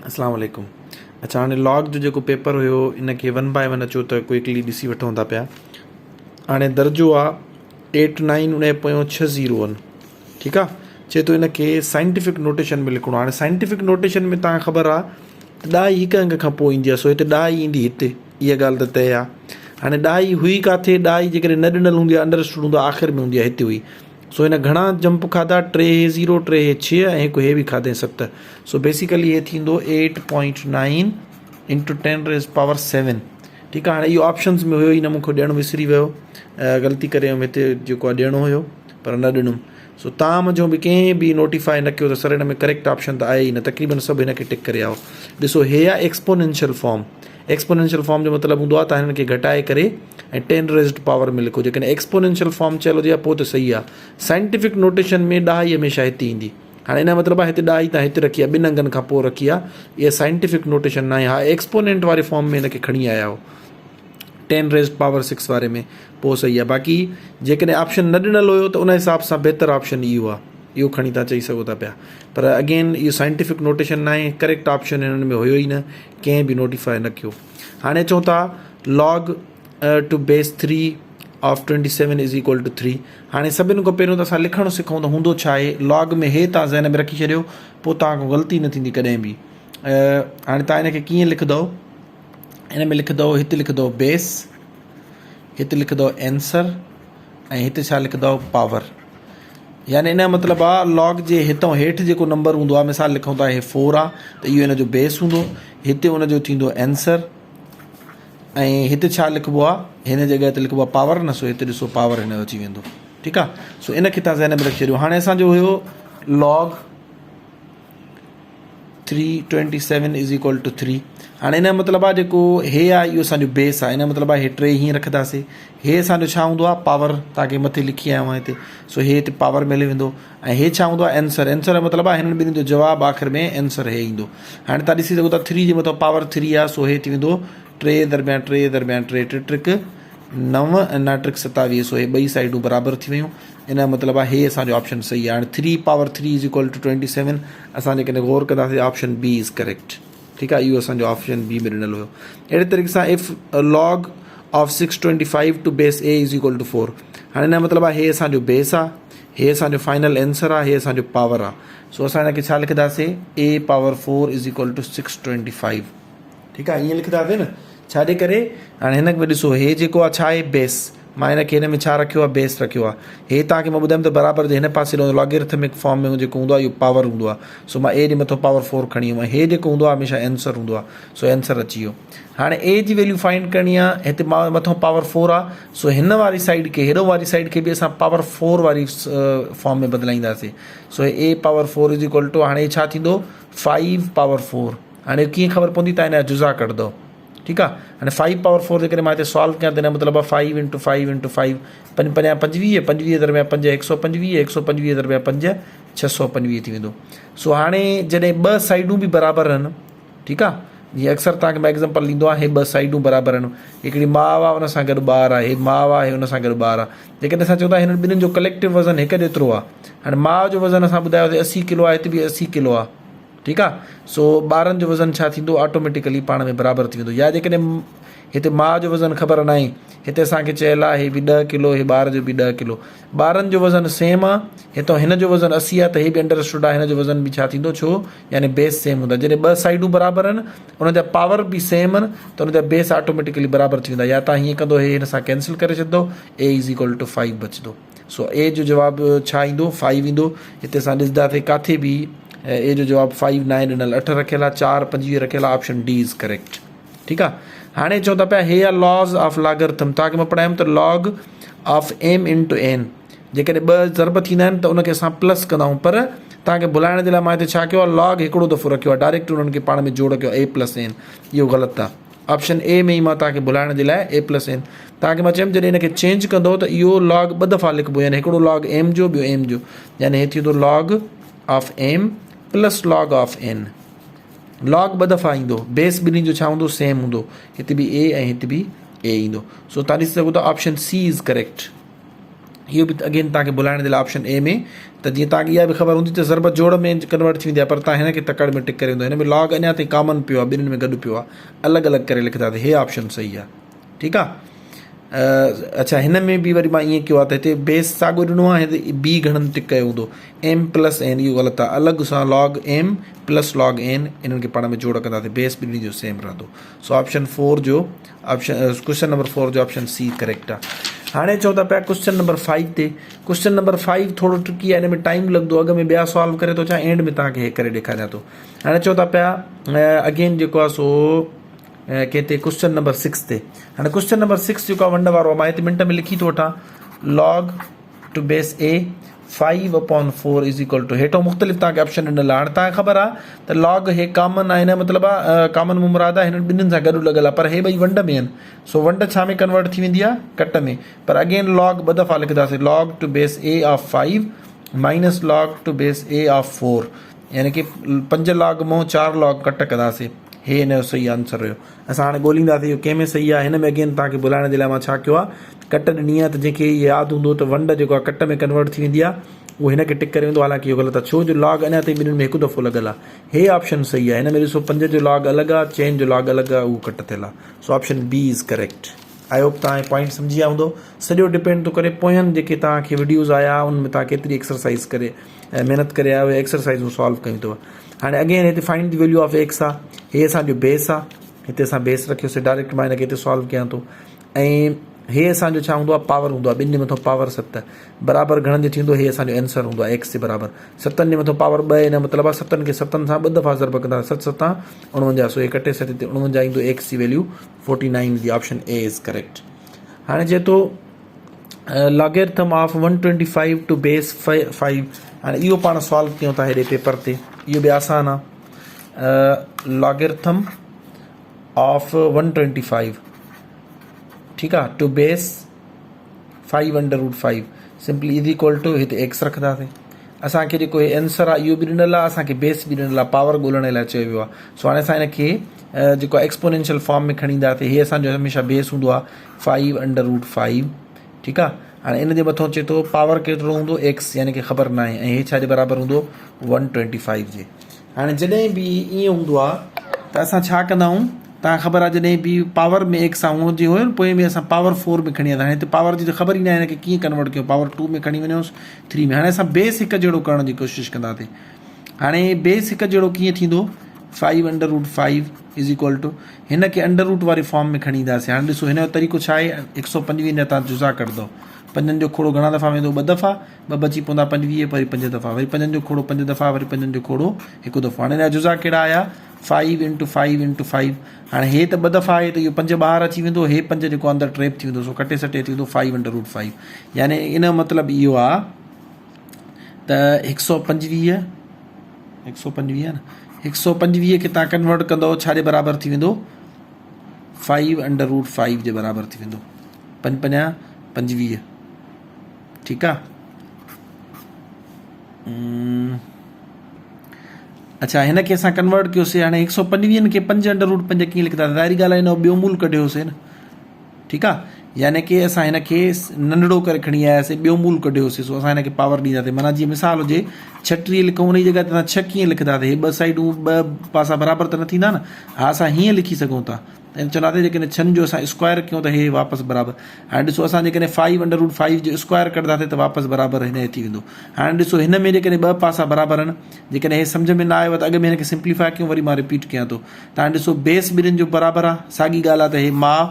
अस्सलाम वालेकुम। अच्छा हाणे लॉग जो जेको पेपर हुयो इनखे 1/1 अचो त क्विकली ॾिसी वठूं था पिया। हाणे दर्जो आहे 89.60 ठीकु आहे। चए थो इनखे साइंटिफिक नोटेशन में लिखिणो आहे। हाणे साइंटिफिक नोटेशन में तव्हांखे ख़बर आहे त ॾाई हिकु अंग खां पोइ ईंदी आहे, सो हिते ॾाई ईंदी हिते, इहा ॻाल्हि त तय आहे। हाणे ॾाई हुई किथे, ॾाई जेकॾहिं न ॾिनल हूंदी आहे अंडरस्टूड हूंदो आहे आख़िर में हूंदी आहे हिते हुई। सो हिन घणा जंप खाधा, 3 0 3 6 ऐं हिकु हे बि खाधे 7। सो बेसिकली हे थींदो 8.9 × 10⁻⁷। ठीकु आहे। हाणे इहो ऑप्शन्स में हुयो ई न, मूंखे ॾियणु विसरी वियो, ग़लती करे हिते जेको आहे ॾियणो हुयो पर न ॾिनुमि। सो तव्हां मुंहिंजो बि कंहिं बि नोटिफाई न कयो त सर हिन में करेक्ट ऑप्शन त आहे ई न, तक़रीबन सभु हिन खे टिक करे आओ। ॾिसो हे आहे एक्सपोनेंशियल फॉर्म। एक्सपोनेंशियल फॉर्म जो मतिलबु हूंदो आहे तव्हां हिन खे घटाए करे ऐं 10⁻⁴ में लिखो। जेकॾहिं एक्सपोनेंशियल फॉर्म चयल हुजे पोइ त सही आहे। साइंटिफिक नोटेशन में ॾाई हमेशह हिते ईंदी। हाणे इन जो मतिलबु आहे हिते ॾाई तव्हां हिते रखी आहे, 2 अंगनि खां पोइ रखी आहे, इहा साइंटिफिक नोटेशन न आहे। हा एक्सपोनेंट वारे फॉर्म में हिनखे खणी आया हो 10⁻⁶ वारे में, पोइ सही आहे। बाक़ी जेकॾहिं ऑप्शन न ॾिनल हुयो त उन हिसाब सां बहितर ऑप्शन इहो आहे, इहो खणी तव्हां चई सघो था पिया। पर अगेन इहो साइंटिफिक नोटेशन न आहे, करेक्ट ऑप्शन हिननि में हुयो ई न, कंहिं बि नोटिफाई न कयो। हाणे चऊं था log to base 3 of 27 = 3। हाणे सभिनि खां पहिरियों त असां लिखणु सिखूं त हूंदो छा आहे। लॉग में हे तव्हां ज़हन में रखी छॾियो, पोइ तव्हांखां ग़लती न थींदी कॾहिं बि। हाणे तव्हां हिनखे कीअं लिखंदव, हिन में लिखंदव, हिते लिखंदव बेस, हिते लिखंदव एंसर ऐं हिते छा लिखंदव पावर। यानी इन जो मतिलबु आहे लॉग जे हितां हेठि जेको नंबर हूंदो आहे, मिसाल लिखूं था हे 4 आहे त इहो हिन जो बेस हूंदो, हिते हुनजो थींदो एंसर ऐं हिते छा लिखिबो आहे, हिन जॻह ते लिखिबो आहे पावर न, सो हिते ॾिसो पावर हिन जो अची वेंदो। ठीकु आहे। सो इनखे तव्हां ज़हन में रखी छॾियो। हाणे असांजो हुयो log 327 = 3। हाणे हिन जो मतिलबु आहे जेको हे आहे इहो असांजो बेस आहे। हिन जो मतिलबु आहे हे 3 हीअं रखंदासीं, हे असांजो छा हूंदो आहे पावर, तव्हांखे मथे लिखी आयो आहियां हिते। सो हे हिते पावर मिली वेंदो ऐं हे छा हूंदो आहे एंसर। एंसर जो मतिलबु आहे हिननि ॿिन्हिनि जो जवाबु आख़िर में एंसर हे ईंदो। हाणे तव्हां ॾिसी सघो था 3 जे मथां पावर 3 आहे, सो हे थी वेंदो 3 × 3 = 9 ऐं 9 × 27। सो हे ॿई साइडूं बराबरि थी वियूं। इन जो मतिलबु आहे हे असांजो ऑप्शन सही आहे। हाणे 3 × 3 = 27 असां जेकॾहिं गौर कंदासीं ऑप्शन बी इज़ करेक्ट। ठीकु आहे। इहो असांजो ऑप्शन बी में ॾिनल हुयो। अहिड़े तरीक़े सां if log of 625 to base a = 4। हाणे हिन जो मतिलबु आहे हे असांजो बेस आहे, हे असांजो फाइनल एंसर आहे, हे असांजो पावर आहे। सो असां हिनखे छा लिखंदासीं a⁴ = 625। ठीकु आहे। ईअं लिखंदासीं न, छाजे करे हाणे हिन में ॾिसो हे जेको आहे छा आहे बेस। मां हिनखे हिन में छा रखियो आहे, बेस रखियो आहे। हे तव्हांखे मां ॿुधायमि त बराबरि जे हिन पासे लॉगरिथमिक फॉर्म में जेको हूंदो आहे इहो पावर हूंदो आहे। सो मां ए जे मथां पावर 4 खणी वियुमि। हे जेको हूंदो आहे हमेशह एंसर हूंदो आहे, सो एंसर अची वियो। हाणे ए जी वैल्यू फाइंड करणी आहे, हिते मां मथां पावर 4 आहे, सो हिन वारी साइड खे, हेॾो वारी साइड खे बि असां पावर 4 वारी फॉर्म में बदिलाईंदासीं। सो a⁴ = हाणे छा थींदो 5⁴। हाणे कीअं ख़बर पवंदी, तव्हां हिन जा जुज़ा कढंदव। ठीकु आहे। हाणे 5⁴ जेकॾहिं मां हिते सॉल्व कयां त हिन जो मतिलबु आहे 5 × 5 × 5 5 × 5 25, 25 × 5 125, 125 × 5 625 थी वेंदो। सो हाणे जॾहिं 2 साइडूं बि बराबरि आहिनि, ठीकु आहे, जीअं अक्सर तव्हांखे मां एग्ज़ाम्पल ॾींदो आहे, हे 2 साइडूं बराबरि आहिनि, हिकिड़ी माउ आहे हुन सां गॾु ॿार आहे, हे माउ आहे हुन सां गॾु ॿार आहे। जेकॾहिं असां चऊं था हिननि ॿिन्हिनि जो कलेक्टिव वज़न हिकु जेतिरो आहे, हाणे माउ जो वज़न असां ॿुधायोसीं 80 किलो आहे, हिते बि 80 किलो आहे। ठीकु आहे। सो ॿारनि जो वज़न छा थींदो, ऑटोमेटिकली पाण में बराबरि थी वेंदो। या जेकॾहिं हिते माउ जो वज़न ख़बर न आहे, हिते असांखे चयल आहे हे बि 10 किलो, हे ॿार जो बि 10 किलो, ॿारनि जो वज़न सेम आहे, हितां हिन जो वज़न 80 आहे त हे बि अंडरस्टूड आहे हिन जो वज़न बि छा थींदो, छो यानी बेस सेम हूंदा। जॾहिं 2 साइडूं बराबरि आहिनि, उन जा पावर बि सेम आहिनि, त उन जा बेस ऑटोमेटिकली बराबरि थी वेंदा। या तव्हां हीअं कंदो, हे हिन सां कैंसिल करे छॾंदो, a = 5 बचंदो। सो ए जो जवाबु छा ईंदो, 5 ईंदो। हिते असां ॾिसंदासीं किथे बि ए जो जवाबु 5 न आहे ॾिनल, 8 रखियल आहे, 4 25 रखियल आहे, ऑप्शन डी इज़ करेक्ट। ठीकु आहे। हाणे चऊं था पिया हे आहे लॉज़ ऑफ लॉगरिथम। तव्हांखे मां पढ़ायुमि त log of m × n, जेकॾहिं 2 ज़रब थींदा आहिनि त उनखे असां प्लस कंदा आहियूं, पर तव्हांखे भुलाइण जे लाइ मां हिते छा कयो आहे, log हिकिड़ो दफ़ो रखियो आहे, डायरेक्ट उन्हनि खे पाण में जोड़ कयो a+n। इहो ग़लति आहे। ऑप्शन ए में ई मां तव्हांखे भुलाइण जे लाइ a+n तव्हांखे मां चयुमि, जॾहिं हिनखे चेंज कंदो त इहो log 2 दफ़ा लिखिबो, यानी हिकिड़ो log m जो, ॿियो m जो, यानी हे थींदो log of m + log of n। log 2 दफ़ा ईंदो, बेस ॿिन्हिनि जो छा हूंदो, सेम हूंदो, हिते बि a ऐं हिते बि a ईंदो। सो तव्हां ॾिसी सघो था ऑप्शन सी इज़ करेक्ट। इहो बि अगेन तव्हांखे बुलाइण जे लाइ ऑप्शन ए में त जीअं तव्हांखे इहा बि ख़बर हूंदी त ज़रब जोड़ में कन्वर्ट थी वेंदी आहे, पर तव्हां हिन खे तकड़ में टिक करे वेंदो। हिन में लॉग अञा ताईं कॉमन पियो आहे, ॿिन्हिनि में गॾु पियो आहे, अलॻि अलॻि करे लिखंदासीं। हे ऑप्शन सही आहे, ठीकु आहे। अच्छा, हिन में बि वरी मां ईअं कयो आहे त हिते बेस साॻियो ॾिनो आहे, हिते बी घणनि टिक कयो हूंदो, एम प्लस एन, इहो ग़लति आहे। अलॻि सां log M plus log N, इन्हनि खे पाण में जोड़ कंदासीं, बेस ॿिन्ही जो सेम रहंदो। सो ऑप्शन 4 जो ऑप्शन, क्वेश्चन नंबर 4 जो ऑप्शन सी करेक्ट आहे। हाणे चओ था पिया क्वेश्चन नंबर 5 ते। क्वेश्चन नंबर 5 थोरो ट्रिकी आहे, हिन में टाइम लॻंदो, अॻ में ॿिया सॉल्व करे थो छा, एंड में तव्हांखे हे करे ॾेखारियां थो। हाणे चओ था पिया अगेन जेको आहे सो कंहिं ते क्वेश्चन नंबर 6 ते। हाणे क्वेश्चन नंबर 6 जेको आहे वंड वारो आहे, मां हिते मिंट में लिखी थो वठां। Log to base A 5/4 is equal to, हेठो मुख़्तलिफ़ तव्हांखे ऑप्शन ॾिनल आहे। हाणे तव्हांखे ख़बर आहे त लॉग हे कॉमन आहे, हिन मतिलबु आहे कॉमन मुमराद आहे, हिननि ॿिन्हिनि सां गॾु लॻल आहे, पर हे ॿई वंड में आहिनि। सो वंड छा में कन्वर्ट थी वेंदी आहे, कट में। पर अगेन लॉग ॿ दफ़ा लिखंदासीं, log to base a of 5 minus log to base a of 4, यानी कि 5 लॉग मां 4 लॉग कट कंदासीं। हे हिन जो सही आंसर हुयो। असां हाणे ॻोल्हींदासीं इहो कंहिं में सही आहे। हिन में अगेन तव्हांखे बुलाइण जे लाइ मां छा कयो आहे, कट ॾिनी आहे, त जंहिंखे यादि हूंदो त वंड जेको आहे कट में कन्वर्ट थी वेंदी आहे, उहो हिन खे टिक करे वेंदो। हालांकि इहो ग़लति आहे, छो जो लॉग अञा ताईं ॿिन्हिनि में हिकु दफ़ो लॻल आहे। हे ऑप्शन सही आहे। हिन में ॾिसो 5 जो लॉग अलॻि आहे, 4 जो लॉग अलॻि आहे, उहो कट थियल आहे। So option B is correct. I hope तव्हां पॉइंट सम्झी विया हूंदो। सॼो डिपेंड थो करे पोयनि जेके तव्हांखे वीडियोज़ आया उन में तव्हां केतिरी एक्सरसाइज़ करे महिनत करे आया, उहे एक्सरसाइज़ूं सॉल्व कयूं अथव। हाणे अगेन हिते find the value of x आहे, हे असांजो बेस आहे, हिते असां बेस रखियोसीं, डायरेक्ट मां हिनखे हिते सॉल्व कयां थो। ऐं हे असांजो छा हूंदो आहे, पावर हूंदो आहे, 2 जे मथां पावर 7 बराबरि घणनि जो थींदो, हे असांजो आंसर हूंदो आहे एक्स जे बराबरि 7 जे मथां पावर 2। हिन मतिलबु आहे 7 खे 7 सां 2 दफ़ा ज़रब कंदा, 7 7 49, सो हे कटे 7 हिते 49 ईंदो, एक्स जी वैल्यू 49 जी। Option A is correct. हाणे चए थो लॉगरिथम ऑफ 125 टू बेस 5। हाणे इहो पाण सॉल्व कयूं था हेॾे पेपर ते, इहो बि आसान आहे। लॉगरिथम ऑफ 125, ठीकु आहे, to base 5/√5 simply is equal to, हिते एक्स रखंदासीं। असांखे जेको हे आंसर आहे इहो बि ॾिनल आहे, असांखे बेस बि ॾिनल आहे, पावर ॻोल्हण लाइ चयो वियो आहे। सो हाणे असां हिनखे जेको आहे एक्सपोनेंशियल फॉर्म में खणी ईंदासीं। हे असांजो हमेशह बेस हूंदो आहे 5/√5, ठीकु आहे। हाणे इन जे मथां चए थो पावर केतिरो हूंदो, एक्स, यानी कि ख़बर न आहे, ऐं हे छा जे बराबरि हूंदो, 125 जे। हाणे जॾहिं बि ईअं हूंदो आहे त असां छा कंदा आहियूं, तव्हां ख़बर आहे जॾहिं बि पावर में एक्स आहे हुनजी हुयो न, पोइ में असां पावर 4 में खणी वेंदा। हाणे हिते पावर जी त ख़बर ई न आहे हिनखे कीअं कन्वर्ट कयूं, पावर 2 में खणी वञोसि, 3 में। हाणे असां बेस हिकु जहिड़ो करण जी कोशिशि कंदासीं। हाणे बेस हिकु जहिड़ो कीअं थींदो, 5/√5 इज़ इक्वल टू, हिन खे अंडर रूट वारी फॉर्म में खणी ईंदासीं। हाणे ॾिसो हिन जो तरीक़ो छा आहे, 125 जा तव्हां जुज़ा कढंदो, 5 जो खोड़ो घणा दफ़ा वेंदो, 2 दफ़ा, 2 बची पवंदा 25, वरी 5 दफ़ा, वरी 5 जो खोड़ो 5 दफ़ा, वरी 5 जो खोड़ो 1 दफ़ो। हाणे हिन जा जुज़ा कहिड़ा आया, 5 × 5 × 5। हाणे हे त 2 दफ़ा आहे त इहो 5 ॿाहिरि अची वेंदो, हे 5 जेको अंदरि ट्रेप थी वेंदो, सो कटे सटे थी वेंदो 5/√5। यानी इन जो मतिलबु इहो आहे त 125 न, 125 खे तव्हां कन्वर्ट कंदो छा जे बराबरि थी वेंदो, 5/√5 जे बराबरि थी वेंदो, 5 × 5 = 25, ठीकु आहे। अच्छा, हिन खे असां कन्वर्ट कयोसीं। हाणे 125 खे 5/√5 कीअं लिखंदासीं, ज़ाहिरी ॻाल्हि आहे, हिन जो ॿियो मूल कढियोसीं न, ठीकु आहे। यानी कि असां हिन खे नंढड़ो करे खणी आयासीं, ॿियो मूल कढियोसीं, सो असां हिन खे पावर ॾींदासीं। माना जीअं मिसाल हुजे 36 लिखूं, उन जी जॻह ते तव्हां 6 कीअं लिखंदासीं, हे 2 साइडूं 2 पासा बराबरि त न थींदा न। हा, असां हीअं लिखी सघूं था, ऐं चवंदासीं जेकॾहिं 6 जो असां स्क्वायर कयूं त हे वापसि बराबरि। हाणे ॾिसो असां जेकॾहिं 5/√5 जो स्क्वायर कढंदासीं त वापसि बराबरि हिन थी वेंदो। हाणे ॾिसो हिन में जेकॾहिं 2 पासा बराबरि आहिनि, जेकॾहिं हे सम्झ में न आयो त अॻु में हिनखे सिंप्लीफाई कयूं, वरी मां रिपीट कयां थो। तव्हां ॾिसो बेस ॿिन्हिनि जो बराबरि आहे, साॻी ॻाल्हि आहे त हे माउ,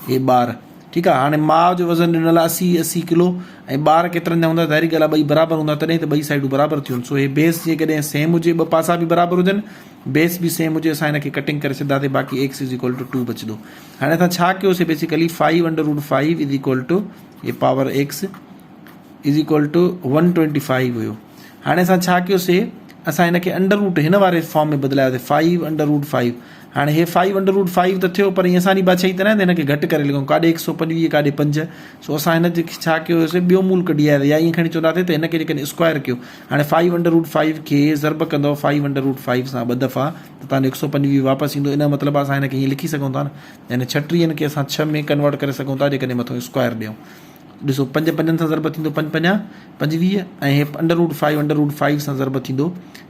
हे ॿार, ठीकु आहे। हाणे माउ जो वज़न ॾिनल आहे 80 किलो, ऐं ॿार केतिरनि जा हूंदा, ज़ाहिरी ॻाल्हि आहे ॿई बराबरि हूंदा, तॾहिं त ॿई साइडूं बराबरि थियूं। सो हे बेस जेकॾहिं सेम हुजे, 2 पासा बि बराबरि हुजनि, बेस बि सेम हुजे, असां हिनखे कटिंग करे छॾींदासीं, बाक़ी एक्स इज़ इक्वल टू 2 बचंदो। हाणे असां छा कयोसीं, बेसिकली 5/√5 इज़ इक्वल टू हे power x is equal to 125 हुयो। हाणे असां छा कयोसीं, असां हिनखे अंडर रूट हिन वारे फॉर्म में बदिलायोसीं, 5/√5। हाणे हे 5/√5 त थियो, पर ईअं असांजी बादशाही त न हिनखे घटि करे लिखूं, काॾे 125 काॾे 5। सो असां हिन जे छा कयोसीं, ॿियो मूल कढी आयासीं, या ईअं खणी चवंदासीं त हिनखे जेकॾहिं स्क्वायर कयो। हाणे 5/√5 खे ज़रब कंदो 5/√5 सां 2 दफ़ा, त तव्हांजो 125 वापसि ईंदो। इन जो मतिलबु असां हिनखे हीअं लिखी सघूं था न, यानी 36 खे असां 6 में कन्वर्ट करे सघूं था जेकॾहिं मथां स्क्वायर ॾियूं। ॾिसो 5 5 सां ज़रब थींदो 5 5 25 ऐं हे √5 सां ज़रब थींदो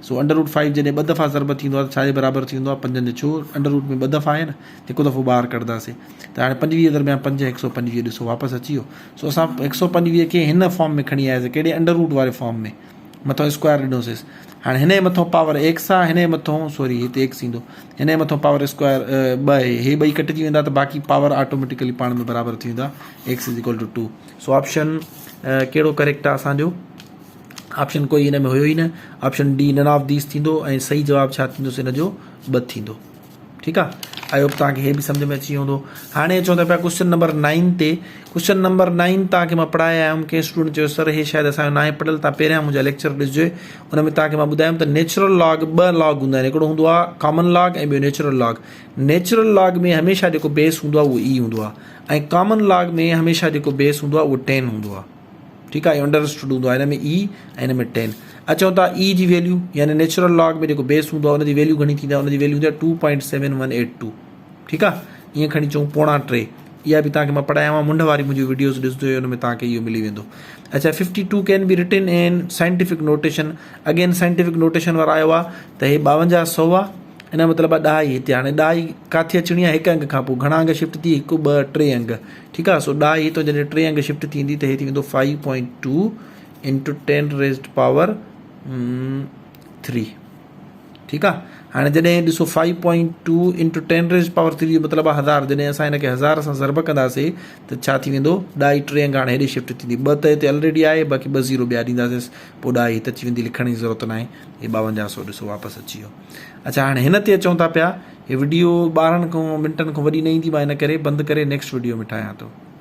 सो √5 जॾहिं 2 दफ़ा ज़रब थींदो आहे त छाजे बराबरि थींदो आहे 5 जो छो अंडर रूट में 2 दफ़ा आहे न हिकु दफ़ो ॿाहिरि कढंदासीं त हाणे 25 दरमियान 5 125 ॾिसो वापसि अची वियो सो असां 125 खे हिन फॉर्म में खणी आयासीं कहिड़े अंडर रूट वारे फॉर्म में मथां स्क्वायर ॾिनोसीं हाणे हिन जे मथां पावर x आहे हिन जे मथां सॉरी हिते x ईंदो हिन जे मथां पावर स्क्वायर 2 आहे हे ॿई कटिजी वेंदा त बाक़ी पावर ऑटोमेटिकली पाण में बराबरि थी वेंदा x = 2 सो ऑप्शन कहिड़ो करेक्ट आहे असांजो ऑप्शन कोई हिन में हुयो ई न ऑप्शन डी नन ऑफ दीस थींदो ऐं सही जवाबु छा थींदोसि हिन जो 2 थींदो ठीकु आहे आई होप तव्हांखे हे बि सम्झ में अची वेंदो हाणे चवंदा पिया क्वेश्चन नंबर 9 ते क्वेश्चन नंबर 9 तव्हांखे मां पढ़ाया आयुमि कंहिं स्टूडेंट चयो सर हे शायदि असांजो नाहे पढ़ियल तव्हां पहिरियां मुंहिंजा लेक्चर ॾिसजो उन में तव्हांखे मां ॿुधायुमि त नेचुरल लॉग 2 लॉग हूंदा आहिनि हिकिड़ो हूंदो आहे कॉमन लॉग ऐं ॿियो नेचुरल लॉग में हमेशह जेको बेस हूंदो आहे उहो ई हूंदो आहे ऐं कॉमन लॉग में हमेशह जेको बेस हूंदो आहे उहो 10 हूंदो आहे ठीकु आहे अंडरस्टूड हूंदो आहे हिन में ई ऐं हिन में 10 अचूं था ई जी वैल्यू यानी नेचुरल लॉग में जेको बेस हूंदो आहे हुनजी वैल्यू घणी थींदी आहे हुनजी वैल्यू हूंदी आहे 2.7182 ठीकु आहे ईअं खणी चऊं 2.3 इहा बि तव्हांखे मां पढ़ायां मुंड वारी मुंहिंजी वीडियोज़ ॾिसंदो हुन में तव्हांखे इहो मिली वेंदो अच्छा 52 can be written in scientific notation again scientific notation वारा आयो आहे त हे 5200 आहे इन जो मतिलबु आहे ॾाई हिते हाणे ॾाई किथे अचणी आहे हिकु अंग खां पोइ घणा अंग शिफ्ट थी 1 2 3 अंग ठीकु आहे सो ॾाई हितो जॾहिं 3 अंग शिफ्ट थींदी त हे थी वेंदो 5.2 × 10 रेज़्ड पावर 3 ठीकु आहे हाणे जॾहिं ॾिसो 5.2 × 10 रेज़्ड पावर 3 मतिलबु आहे 1000 जॾहिं असां हिनखे 1000 सां ज़रब कंदासीं त छा थी वेंदो ॾाई 3 अंग हाणे हेॾे शिफ्ट थींदी 2 त हिते ऑलरेडी आहे बाक़ी 2 0 ॿिया ॾींदासीं पोइ ॾाई हिते अची वेंदी लिखण जी ज़रूरत न आहे हे 5200 ॾिसो वापसि अची वियो अच्छा हाणे हिन ते अचूं था पिया हे वीडियो 12 मिंटनि खां वॾी न ईंदी मां हिन करे बंदि करे नेक्स्ट वीडियो में ठाहियां थो